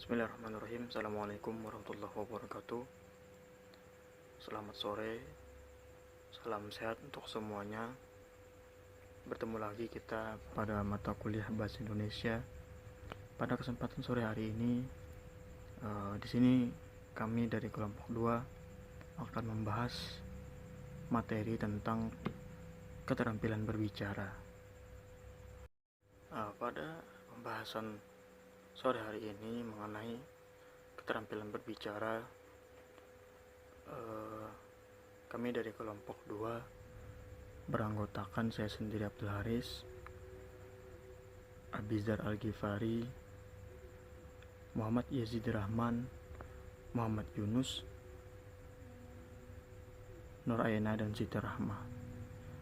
Bismillahirrahmanirrahim. Assalamualaikum warahmatullahi wabarakatuh. Selamat sore, salam sehat untuk semuanya. Bertemu lagi kita pada mata kuliah Bahasa Indonesia. Pada kesempatan sore hari ini, di sini kami dari kelompok 2 akan membahas materi tentang keterampilan berbicara. Pada pembahasan sore hari ini mengenai keterampilan berbicara, kami dari kelompok 2 beranggotakan saya sendiri Abdul Haris, Abizar Al-Ghifari, Muhammad Yazid Rahman, Muhammad Yunus, Nur Ayana dan Siti Rahma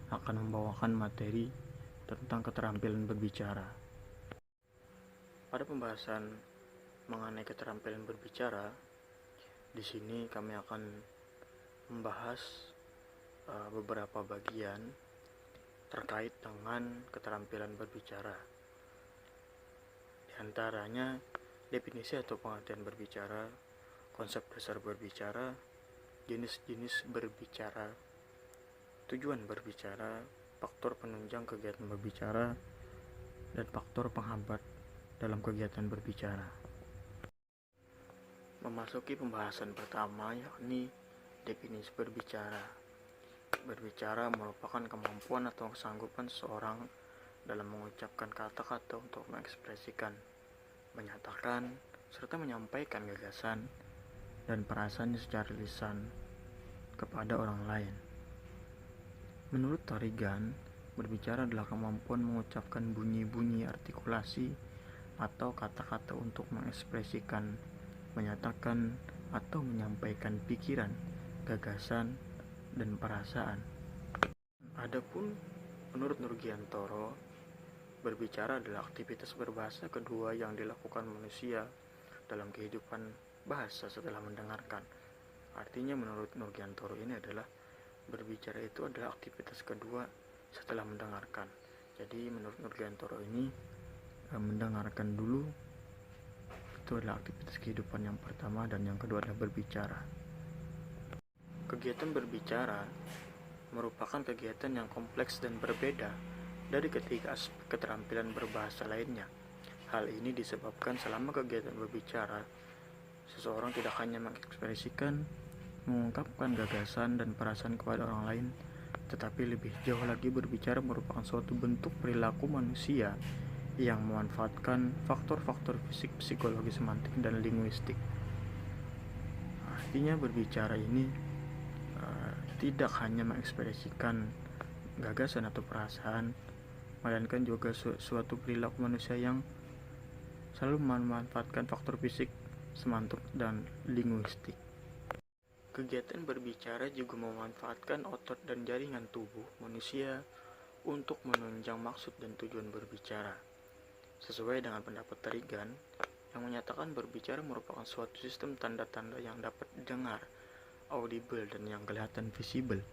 akan membawakan materi tentang keterampilan berbicara. Pada pembahasan mengenai keterampilan berbicara, di sini kami akan membahas beberapa bagian terkait dengan keterampilan berbicara. Di antaranya definisi atau pengertian berbicara, konsep dasar berbicara, jenis-jenis berbicara, tujuan berbicara, faktor penunjang kegiatan berbicara, dan faktor penghambat dalam kegiatan berbicara. Memasuki pembahasan pertama, yakni definisi berbicara. Berbicara merupakan kemampuan atau kesanggupan seseorang dalam mengucapkan kata-kata untuk mengekspresikan, menyatakan, serta menyampaikan gagasan dan perasaannya secara lisan kepada orang lain. Menurut Tarigan, berbicara adalah kemampuan mengucapkan bunyi-bunyi artikulasi atau kata-kata untuk mengekspresikan, menyatakan, atau menyampaikan pikiran, gagasan, dan perasaan. Adapun menurut Nurgiantoro, berbicara adalah aktivitas berbahasa kedua yang dilakukan manusia dalam kehidupan bahasa setelah mendengarkan. Artinya menurut Nurgiantoro ini adalah berbicara itu adalah aktivitas kedua setelah mendengarkan. Jadi menurut Nurgiantoro ini mendengarkan dulu itu adalah aktivitas kehidupan yang pertama, dan yang kedua adalah berbicara. Kegiatan berbicara merupakan kegiatan yang kompleks dan berbeda dari ketiga aspek keterampilan berbahasa lainnya. Hal ini disebabkan selama kegiatan berbicara, seseorang tidak hanya mengekspresikan, mengungkapkan gagasan dan perasaan kepada orang lain, tetapi lebih jauh lagi berbicara merupakan suatu bentuk perilaku manusia yang memanfaatkan faktor-faktor fisik, psikologi, semantik, dan linguistik. Artinya berbicara ini tidak hanya mengekspresikan gagasan atau perasaan, melainkan juga suatu perilaku manusia yang selalu memanfaatkan faktor fisik, semantik, dan linguistik. Kegiatan berbicara juga memanfaatkan otot dan jaringan tubuh manusia untuk menunjang maksud dan tujuan berbicara. Sesuai dengan pendapat Tarigan, yang menyatakan berbicara merupakan suatu sistem tanda-tanda yang dapat didengar, audible, dan yang kelihatan visible,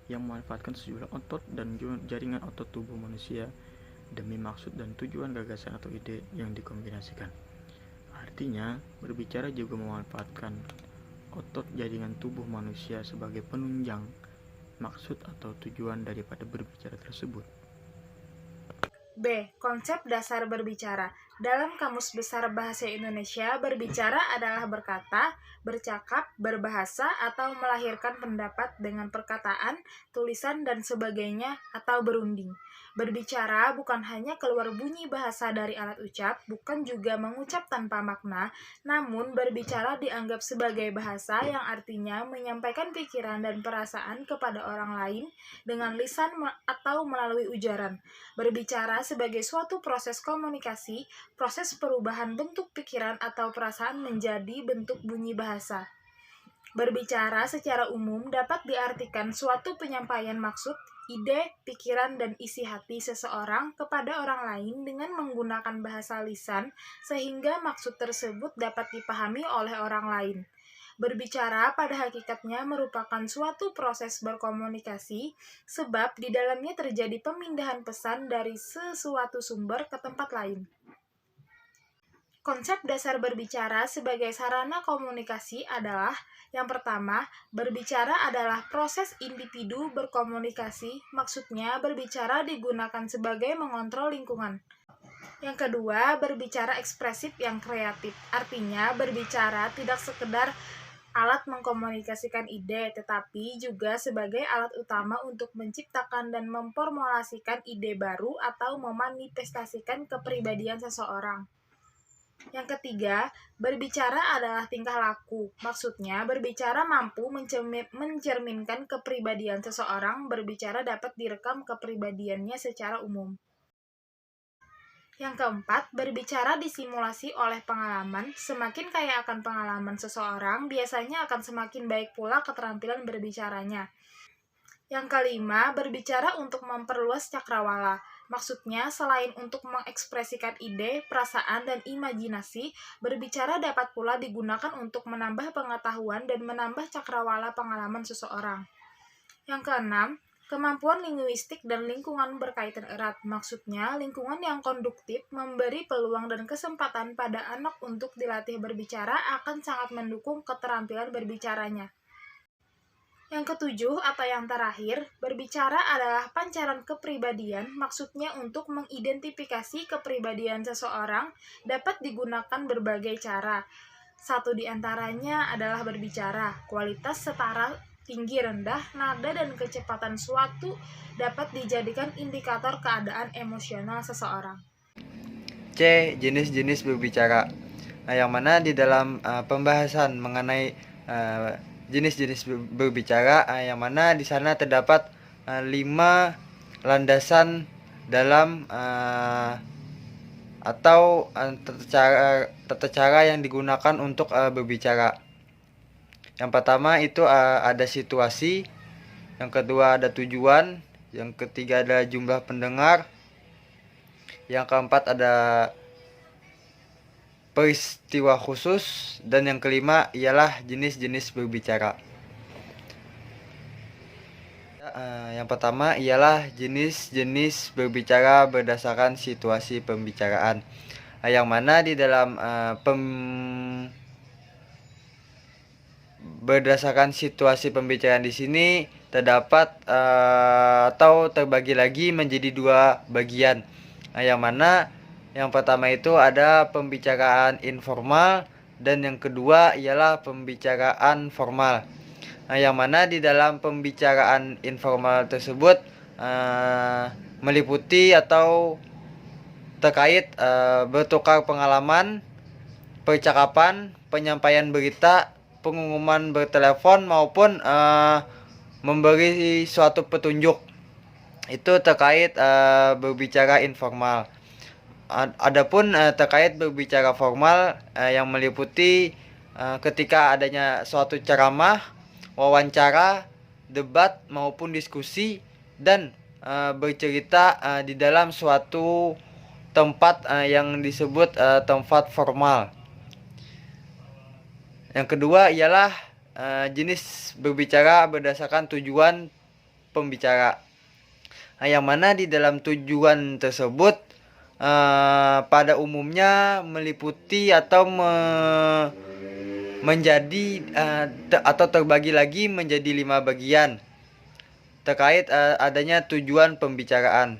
yang memanfaatkan sejumlah otot dan jaringan otot tubuh manusia demi maksud dan tujuan gagasan atau ide yang dikombinasikan. Artinya, berbicara juga memanfaatkan otot jaringan tubuh manusia sebagai penunjang maksud atau tujuan daripada berbicara tersebut. B. Konsep dasar berbicara. Dalam Kamus Besar Bahasa Indonesia, berbicara adalah berkata, bercakap, berbahasa, atau melahirkan pendapat dengan perkataan, tulisan, dan sebagainya, atau berunding. Berbicara bukan hanya keluar bunyi bahasa dari alat ucap, bukan juga mengucap tanpa makna, namun berbicara dianggap sebagai bahasa yang artinya menyampaikan pikiran dan perasaan kepada orang lain dengan lisan atau melalui ujaran. Berbicara sebagai suatu proses komunikasi, proses perubahan bentuk pikiran atau perasaan menjadi bentuk bunyi bahasa. Berbicara secara umum dapat diartikan suatu penyampaian maksud, ide, pikiran, dan isi hati seseorang kepada orang lain dengan menggunakan bahasa lisan sehingga maksud tersebut dapat dipahami oleh orang lain. Berbicara pada hakikatnya merupakan suatu proses berkomunikasi, sebab di dalamnya terjadi pemindahan pesan dari sesuatu sumber ke tempat lain. Konsep dasar berbicara sebagai sarana komunikasi adalah yang pertama, berbicara adalah proses individu berkomunikasi, maksudnya berbicara digunakan sebagai mengontrol lingkungan. Yang kedua, berbicara ekspresif yang kreatif, artinya berbicara tidak sekedar alat mengkomunikasikan ide, tetapi juga sebagai alat utama untuk menciptakan dan memformulasikan ide baru atau memanifestasikan kepribadian seseorang. Yang ketiga, berbicara adalah tingkah laku. Maksudnya, berbicara mampu mencerminkan kepribadian seseorang, berbicara dapat direkam kepribadiannya secara umum. Yang keempat, berbicara disimulasi oleh pengalaman. Semakin kaya akan pengalaman seseorang, biasanya akan semakin baik pula keterampilan berbicaranya. Yang kelima, berbicara untuk memperluas cakrawala. Maksudnya, selain untuk mengekspresikan ide, perasaan, dan imajinasi, berbicara dapat pula digunakan untuk menambah pengetahuan dan menambah cakrawala pengalaman seseorang. Yang keenam, kemampuan linguistik dan lingkungan berkaitan erat. Maksudnya, lingkungan yang konduktif memberi peluang dan kesempatan pada anak untuk dilatih berbicara akan sangat mendukung keterampilan berbicaranya. Yang ketujuh atau yang terakhir, berbicara adalah pancaran kepribadian, maksudnya untuk mengidentifikasi kepribadian seseorang dapat digunakan berbagai cara. Satu di antaranya adalah berbicara. Kualitas setara tinggi rendah, nada dan kecepatan suatu dapat dijadikan indikator keadaan emosional seseorang. C. Jenis-jenis berbicara. Yang mana di dalam pembahasan mengenai jenis-jenis berbicara, yang mana di sana terdapat 5 landasan dalam atau tata cara yang digunakan untuk berbicara. Yang pertama itu ada situasi, yang kedua ada tujuan, yang ketiga ada jumlah pendengar, yang keempat ada peristiwa khusus, dan yang kelima ialah jenis-jenis berbicara. Yang pertama ialah jenis-jenis berbicara berdasarkan situasi pembicaraan, yang mana di dalam berdasarkan situasi pembicaraan di sini terdapat atau terbagi lagi menjadi 2 bagian, yang mana yang pertama itu ada pembicaraan informal dan yang kedua ialah pembicaraan formal. Yang mana di dalam pembicaraan informal tersebut meliputi atau terkait bertukar pengalaman, percakapan, penyampaian berita, pengumuman bertelepon maupun memberi suatu petunjuk. Itu terkait berbicara informal. Adapun terkait berbicara formal yang meliputi ketika adanya suatu ceramah, wawancara, debat maupun diskusi dan bercerita di dalam suatu tempat yang disebut tempat formal. Yang kedua ialah jenis berbicara berdasarkan tujuan pembicara, yang mana di dalam tujuan tersebut pada umumnya meliputi atau menjadi atau terbagi lagi menjadi 5 bagian terkait adanya tujuan pembicaraan.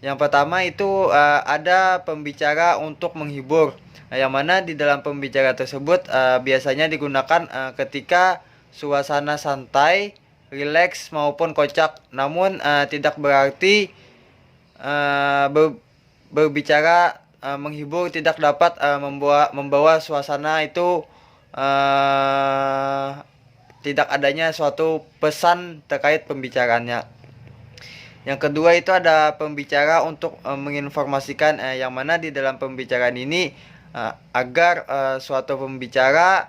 Yang pertama itu ada pembicara untuk menghibur, yang mana di dalam pembicara tersebut biasanya digunakan ketika suasana santai, rileks maupun kocak, namun tidak berarti berbicara menghibur tidak dapat membawa suasana itu tidak adanya suatu pesan terkait pembicaraannya. Yang kedua itu ada pembicara untuk menginformasikan, yang mana di dalam pembicaraan ini agar suatu pembicara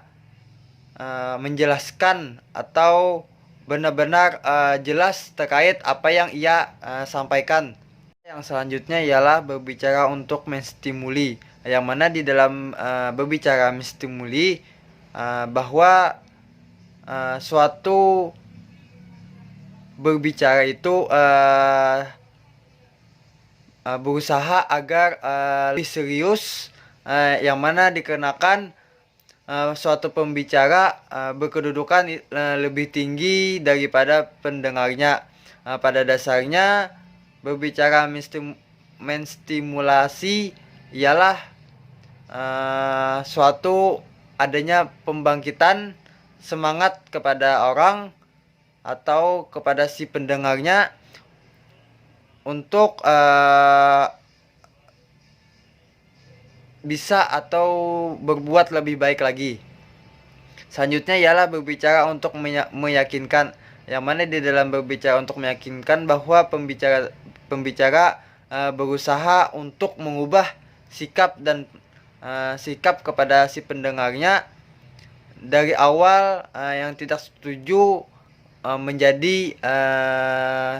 menjelaskan atau benar-benar jelas terkait apa yang ia sampaikan. Yang selanjutnya ialah berbicara untuk menstimuli, yang mana di dalam berbicara menstimuli bahwa suatu berbicara itu berusaha agar lebih serius yang mana dikenakan suatu pembicara berkedudukan lebih tinggi daripada pendengarnya. Pada dasarnya berbicara menstimulasi ialah suatu adanya pembangkitan semangat kepada orang atau kepada si pendengarnya untuk bisa atau berbuat lebih baik lagi. Selanjutnya ialah berbicara untuk meyakinkan, yang mana di dalam berbicara untuk meyakinkan bahwa pembicara berusaha untuk mengubah sikap dan sikap kepada si pendengarnya dari awal yang tidak setuju menjadi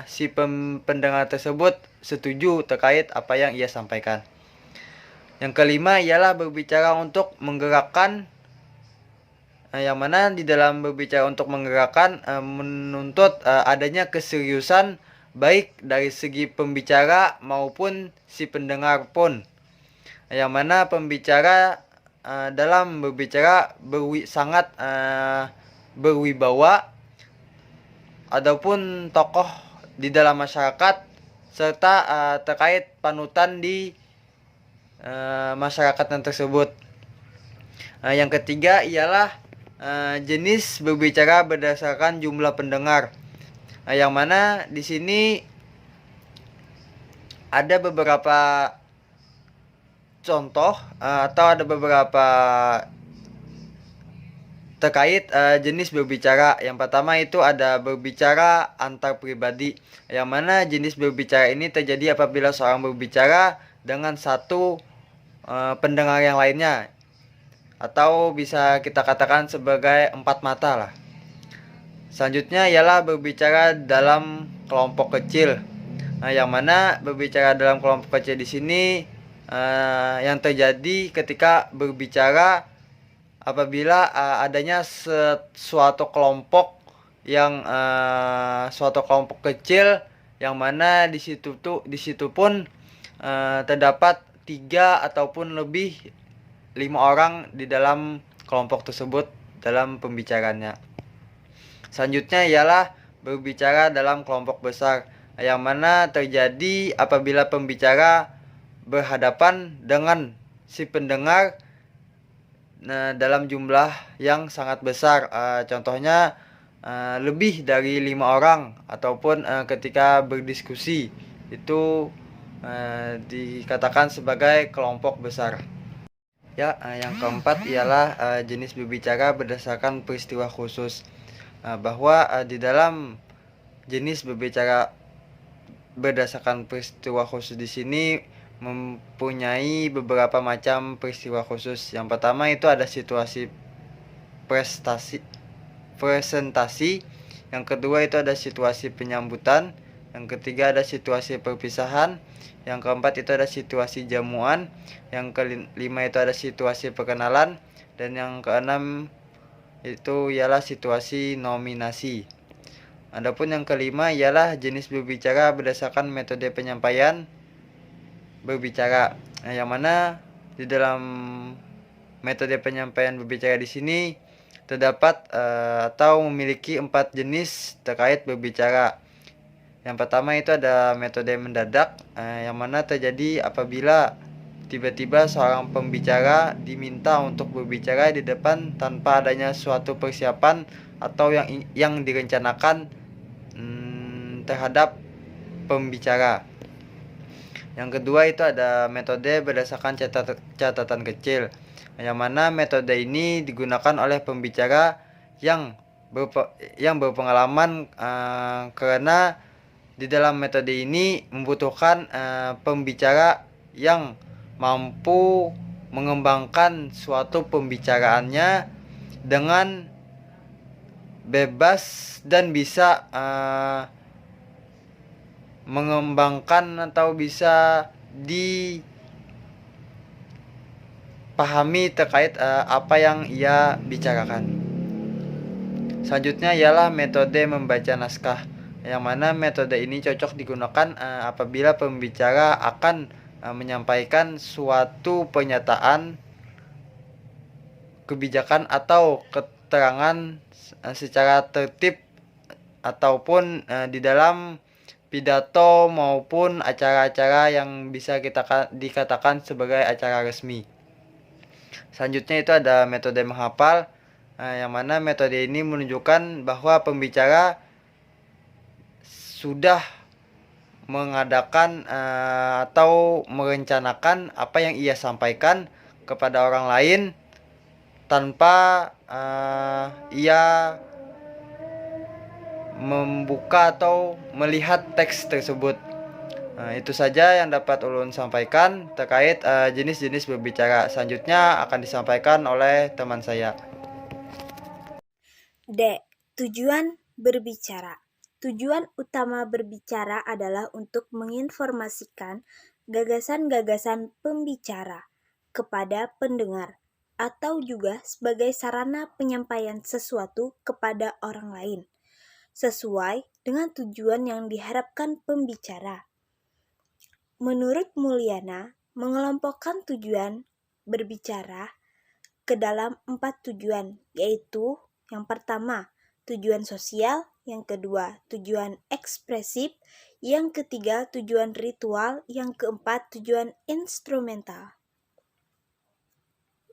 si pendengar tersebut setuju terkait apa yang ia sampaikan. Yang kelima ialah berbicara untuk menggerakkan, yang mana di dalam berbicara untuk menggerakkan menuntut adanya keseriusan baik dari segi pembicara maupun si pendengar pun. Yang mana pembicara dalam berbicara sangat berwibawa ataupun tokoh di dalam masyarakat serta terkait panutan di masyarakat yang tersebut. Yang ketiga ialah jenis berbicara berdasarkan jumlah pendengar, yang mana di sini ada beberapa contoh atau ada beberapa terkait jenis berbicara. Yang pertama itu ada berbicara antar pribadi, yang mana jenis berbicara ini terjadi apabila seorang berbicara dengan satu pendengar yang lainnya, atau bisa kita katakan sebagai empat mata lah. Selanjutnya ialah berbicara dalam kelompok kecil, yang mana berbicara dalam kelompok kecil di sini yang terjadi ketika berbicara apabila adanya suatu kelompok yang suatu kelompok kecil, yang mana di situ pun terdapat 3 ataupun lebih 5 orang di dalam kelompok tersebut dalam pembicaranya. Selanjutnya ialah berbicara dalam kelompok besar, yang mana terjadi apabila pembicara berhadapan dengan si pendengar dalam jumlah yang sangat besar. Contohnya lebih dari 5 orang, ataupun ketika berdiskusi itu dikatakan sebagai kelompok besar. Ya, yang keempat ialah jenis berbicara berdasarkan peristiwa khusus, bahwa di dalam jenis berbicara berdasarkan peristiwa khusus di sini mempunyai beberapa macam peristiwa khusus. Yang pertama itu ada situasi presentasi, yang kedua itu ada situasi penyambutan, yang ketiga ada situasi perpisahan, yang keempat itu ada situasi jamuan, yang kelima itu ada situasi perkenalan, dan yang keenam itu ialah situasi nominasi. Adapun yang kelima ialah jenis berbicara berdasarkan metode penyampaian berbicara, yang mana di dalam metode penyampaian berbicara di sini terdapat atau memiliki 4 jenis terkait berbicara. Yang pertama itu ada metode mendadak, yang mana terjadi apabila tiba-tiba seorang pembicara diminta untuk berbicara di depan tanpa adanya suatu persiapan atau yang direncanakan terhadap pembicara. Yang kedua itu ada metode berdasarkan catatan kecil, yang mana metode ini digunakan oleh pembicara yang berpengalaman, karena di dalam metode ini membutuhkan pembicara yang mampu mengembangkan suatu pembicaraannya dengan bebas dan bisa mengembangkan atau bisa dipahami terkait apa yang ia bicarakan. Selanjutnya ialah metode membaca naskah, yang mana metode ini cocok digunakan apabila pembicara akan menyampaikan suatu pernyataan, kebijakan atau keterangan secara tertib ataupun di dalam pidato maupun acara-acara yang bisa kita dikatakan sebagai acara resmi. Selanjutnya itu ada metode menghafal, yang mana metode ini menunjukkan bahwa pembicara sudah mengadakan atau merencanakan apa yang ia sampaikan kepada orang lain tanpa ia membuka atau melihat teks tersebut. Itu saja yang dapat ulun sampaikan terkait jenis-jenis berbicara. Selanjutnya akan disampaikan oleh teman saya. D. Tujuan berbicara. Tujuan utama berbicara adalah untuk menginformasikan gagasan-gagasan pembicara kepada pendengar, atau juga sebagai sarana penyampaian sesuatu kepada orang lain, sesuai dengan tujuan yang diharapkan pembicara. Menurut Mulyana, mengelompokkan tujuan berbicara ke dalam 4 tujuan, yaitu yang pertama, tujuan sosial, yang kedua, tujuan ekspresif, yang ketiga, tujuan ritual, yang keempat, tujuan instrumental.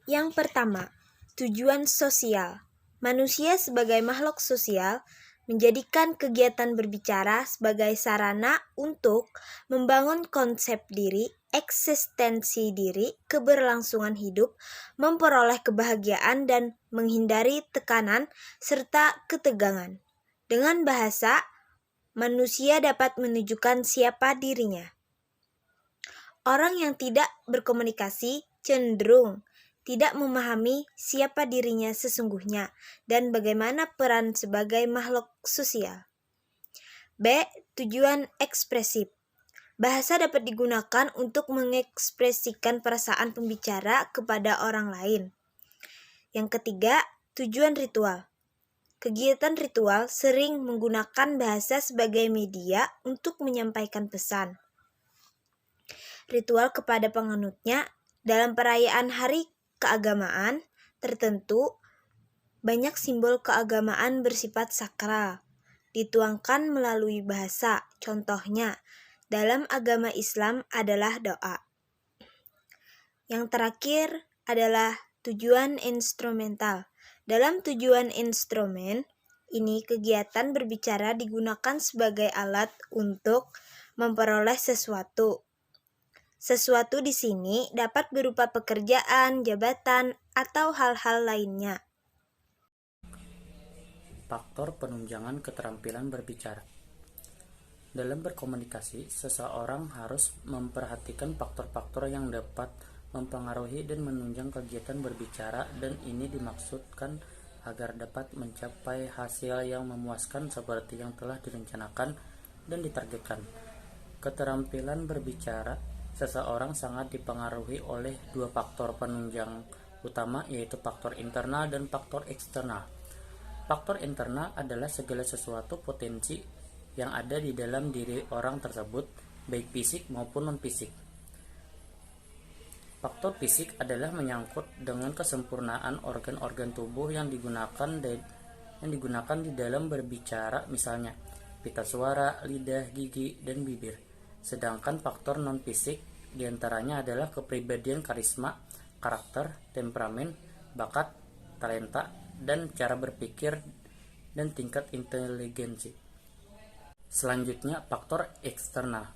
Yang pertama, tujuan sosial. Manusia sebagai makhluk sosial menjadikan kegiatan berbicara sebagai sarana untuk membangun konsep diri, eksistensi diri, keberlangsungan hidup, memperoleh kebahagiaan dan menghindari tekanan serta ketegangan. Dengan bahasa, manusia dapat menunjukkan siapa dirinya. Orang yang tidak berkomunikasi cenderung tidak memahami siapa dirinya sesungguhnya dan bagaimana peran sebagai makhluk sosial. B. Tujuan ekspresif. Bahasa dapat digunakan untuk mengekspresikan perasaan pembicara kepada orang lain. Yang ketiga, tujuan ritual. Kegiatan ritual sering menggunakan bahasa sebagai media untuk menyampaikan pesan. Ritual kepada penganutnya dalam perayaan hari keagamaan tertentu, banyak simbol keagamaan bersifat sakral dituangkan melalui bahasa. Contohnya, dalam agama Islam adalah doa. Yang terakhir adalah tujuan instrumental. Dalam tujuan instrumen, ini kegiatan berbicara digunakan sebagai alat untuk memperoleh sesuatu. Sesuatu di sini dapat berupa pekerjaan, jabatan, atau hal-hal lainnya. Faktor penunjangan keterampilan berbicara. Dalam berkomunikasi, seseorang harus memperhatikan faktor-faktor yang dapat mempengaruhi dan menunjang kegiatan berbicara, dan ini dimaksudkan agar dapat mencapai hasil yang memuaskan seperti yang telah direncanakan dan ditargetkan. Keterampilan berbicara seseorang sangat dipengaruhi oleh dua faktor penunjang utama, yaitu faktor internal dan faktor eksternal. Faktor internal adalah segala sesuatu potensi yang ada di dalam diri orang tersebut, baik fisik maupun non-fisik. Faktor fisik adalah menyangkut dengan kesempurnaan organ-organ tubuh yang digunakan di dalam berbicara, misalnya pita suara, lidah, gigi, dan bibir. Sedangkan faktor non-fisik diantaranya adalah kepribadian, karisma, karakter, temperamen, bakat, talenta, dan cara berpikir dan tingkat inteligensi. Selanjutnya, faktor eksternal,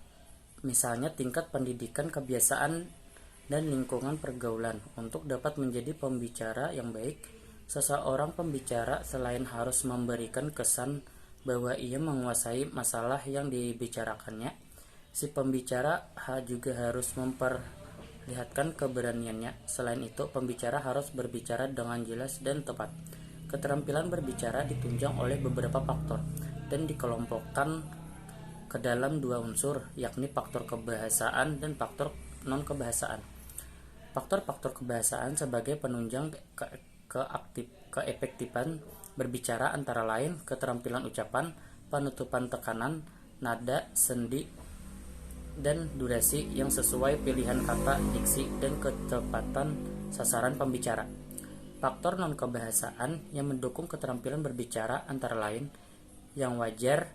misalnya tingkat pendidikan, kebiasaan, dan lingkungan pergaulan. Untuk dapat menjadi pembicara yang baik, seseorang pembicara selain harus memberikan kesan bahwa ia menguasai masalah yang dibicarakannya, si pembicara juga harus memperlihatkan keberaniannya. Selain itu, pembicara harus berbicara dengan jelas dan tepat. Keterampilan berbicara ditunjang oleh beberapa faktor dan dikelompokkan ke dalam dua unsur, yakni faktor kebahasaan dan faktor non-kebahasaan. Faktor-faktor kebahasaan sebagai penunjang keefektifan berbicara antara lain keterampilan ucapan, penutupan tekanan, nada, sendi, dan durasi yang sesuai pilihan kata, diksi, dan ketepatan sasaran pembicara. Faktor non-kebahasaan yang mendukung keterampilan berbicara antara lain yang wajar,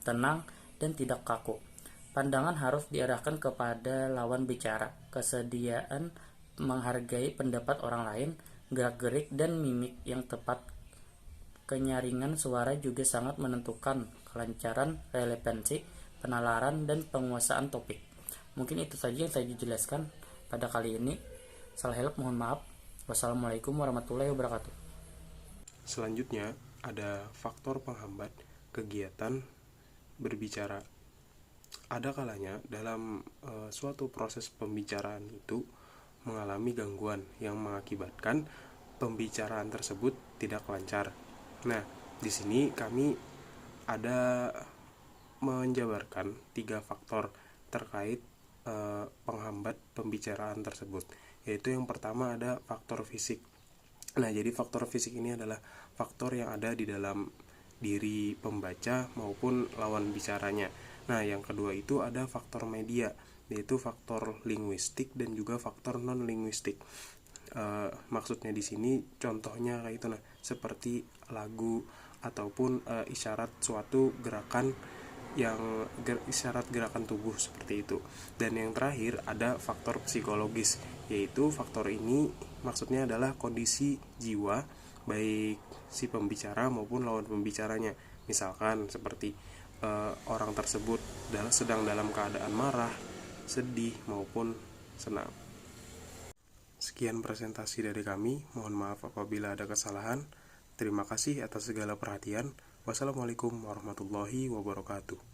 tenang, dan tidak kaku. Pandangan harus diarahkan kepada lawan bicara, kesediaan menghargai pendapat orang lain, gerak-gerik dan mimik yang tepat. Kenyaringan suara juga sangat menentukan kelancaran, relevansi, penalaran, dan penguasaan topik. Mungkin itu saja yang saya jelaskan pada kali ini. Salah help mohon maaf. Wassalamualaikum warahmatullahi wabarakatuh. Selanjutnya ada faktor penghambat kegiatan berbicara. Ada kalanya dalam suatu proses pembicaraan itu mengalami gangguan yang mengakibatkan pembicaraan tersebut tidak lancar. Nah, di sini kami ada menjabarkan 3 faktor terkait penghambat pembicaraan tersebut. Yaitu yang pertama ada faktor fisik. Nah, jadi faktor fisik ini adalah faktor yang ada di dalam diri pembaca maupun lawan bicaranya. Nah, yang kedua itu ada faktor media, yaitu faktor linguistik dan juga faktor non-linguistik. Maksudnya di sini contohnya kayak itu, nah, seperti lagu ataupun isyarat suatu gerakan isyarat gerakan tubuh seperti itu. Dan yang terakhir ada faktor psikologis, yaitu faktor ini maksudnya adalah kondisi jiwa baik si pembicara maupun lawan pembicaranya. Misalkan seperti orang tersebut sedang dalam keadaan marah, sedih maupun senang. Sekian presentasi dari kami, mohon maaf apabila ada kesalahan. Terima kasih atas segala perhatian. Wassalamualaikum warahmatullahi wabarakatuh.